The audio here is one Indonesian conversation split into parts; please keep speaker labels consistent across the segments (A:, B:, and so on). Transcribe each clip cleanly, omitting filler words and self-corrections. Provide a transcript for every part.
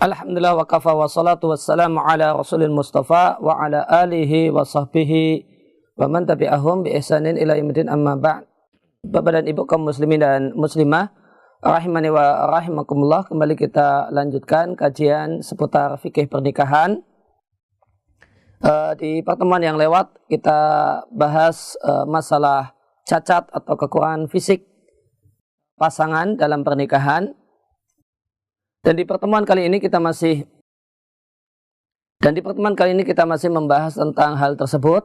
A: Alhamdulillah wa kafa wa salatu wassalamu ala rasulil mustafa wa ala alihi wa sahbihi wa man tabi'ahum bi ihsanin ila yaumil amma ba'd. Bapak dan Ibu kaum muslimin dan muslimah rahimani wa rahimakumullah, kembali kita lanjutkan kajian seputar fikih pernikahan. Di pertemuan yang lewat kita bahas masalah cacat atau kekurangan fisik pasangan dalam pernikahan. Dan di pertemuan kali ini kita masih membahas tentang hal tersebut.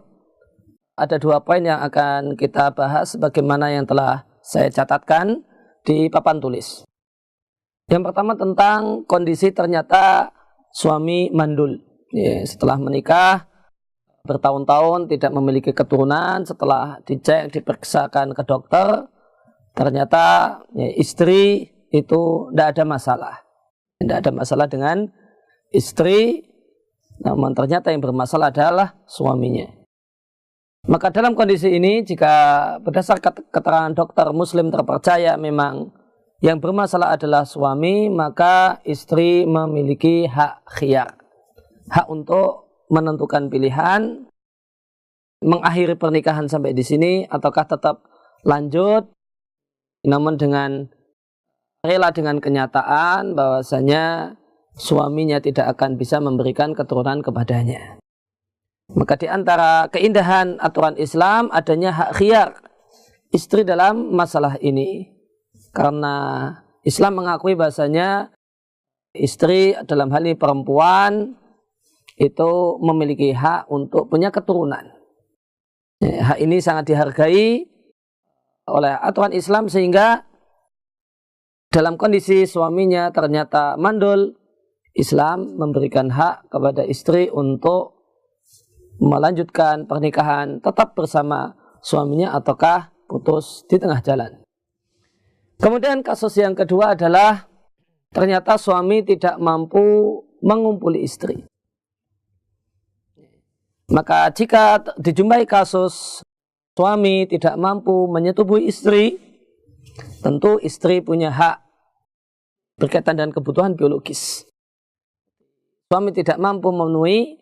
A: Ada 2 poin yang akan kita bahas sebagaimana yang telah saya catatkan di papan tulis. Yang pertama tentang kondisi ternyata suami mandul. Setelah menikah bertahun-tahun tidak memiliki keturunan, setelah dicek, diperiksakan ke dokter, ternyata istri itu tidak ada masalah. Tidak ada masalah dengan istri, namun ternyata yang bermasalah adalah suaminya. Maka dalam kondisi ini, jika berdasarkan keterangan dokter muslim terpercaya memang yang bermasalah adalah suami, maka istri memiliki hak khiyar. Hak untuk menentukan pilihan, mengakhiri pernikahan sampai di sini, ataukah tetap lanjut, namun dengan rela dengan kenyataan bahwasanya suaminya tidak akan bisa memberikan keturunan kepadanya. Maka di antara keindahan aturan Islam adanya hak khiyar istri dalam masalah ini. Karena Islam mengakui bahwasanya istri dalam hal ini perempuan itu memiliki hak untuk punya keturunan. Hak ini sangat dihargai oleh aturan Islam, sehingga dalam kondisi suaminya ternyata mandul, Islam memberikan hak kepada istri untuk melanjutkan pernikahan tetap bersama suaminya ataukah putus di tengah jalan. Kemudian kasus yang kedua adalah ternyata suami tidak mampu mengumpuli istri. Maka jika dijumpai kasus suami tidak mampu menyetubuhi istri, tentu istri punya hak berkaitan dengan kebutuhan biologis. Suami tidak mampu memenuhi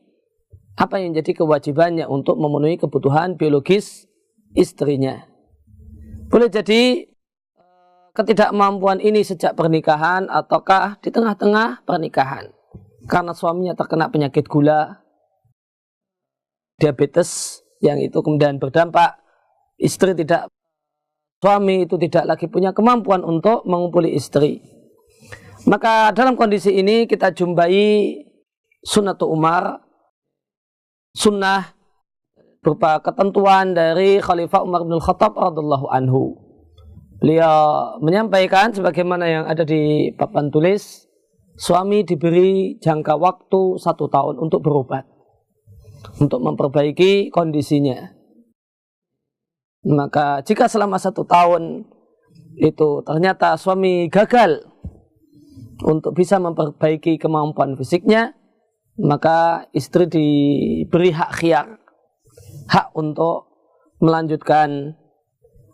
A: apa yang menjadi kewajibannya untuk memenuhi kebutuhan biologis istrinya. Boleh jadi ketidakmampuan ini sejak pernikahan ataukah di tengah-tengah pernikahan. Karena suaminya terkena penyakit gula, diabetes, yang itu kemudian berdampak suami itu tidak lagi punya kemampuan untuk mengumpuli istri. Maka dalam kondisi ini kita jumpai sunnatu Umar, sunnah berupa ketentuan dari Khalifah Umar bin Khattab radhiyallahu anhu. Beliau menyampaikan sebagaimana yang ada di papan tulis, suami diberi jangka waktu 1 tahun untuk berobat, untuk memperbaiki kondisinya. Maka jika selama 1 tahun itu ternyata suami gagal untuk bisa memperbaiki kemampuan fisiknya, maka istri diberi hak khiyar, hak untuk melanjutkan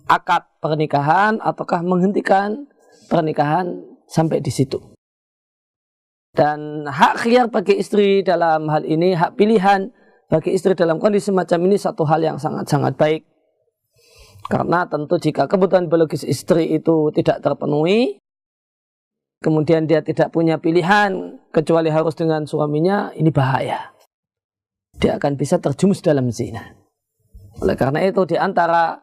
A: akad pernikahan ataukah menghentikan pernikahan sampai di situ. Dan hak khiyar bagi istri dalam hal ini, hak pilihan bagi istri dalam kondisi macam ini satu hal yang sangat-sangat baik. Karena tentu jika kebutuhan biologis istri itu tidak terpenuhi, kemudian dia tidak punya pilihan kecuali harus dengan suaminya, ini bahaya. Dia akan bisa terjumus dalam zina. Oleh karena itu di antara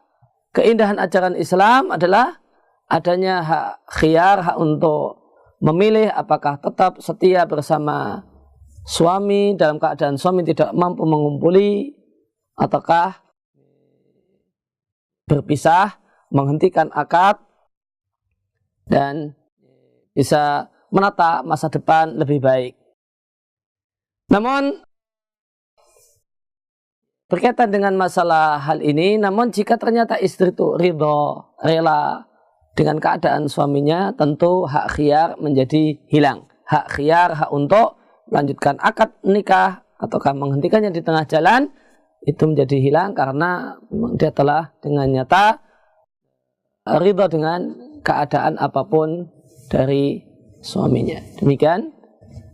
A: keindahan ajaran Islam adalah adanya hak khiyar, hak untuk memilih apakah tetap setia bersama suami dalam keadaan suami tidak mampu mengumpuli, ataukah berpisah, menghentikan akad, dan bisa menata masa depan lebih baik. Namun berkaitan dengan masalah hal ini, namun jika ternyata istri itu ridho, rela dengan keadaan suaminya, tentu hak khiyar menjadi hilang. Hak khiyar, hak untuk melanjutkan akad nikah ataukah menghentikannya di tengah jalan, itu menjadi hilang karena dia telah dengan nyata ridho dengan keadaan apapun dari suaminya. Demikian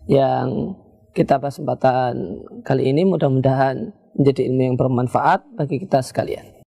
A: yang kita bahas kesempatan kali ini. Mudah-mudahan menjadi ilmu yang bermanfaat bagi kita sekalian.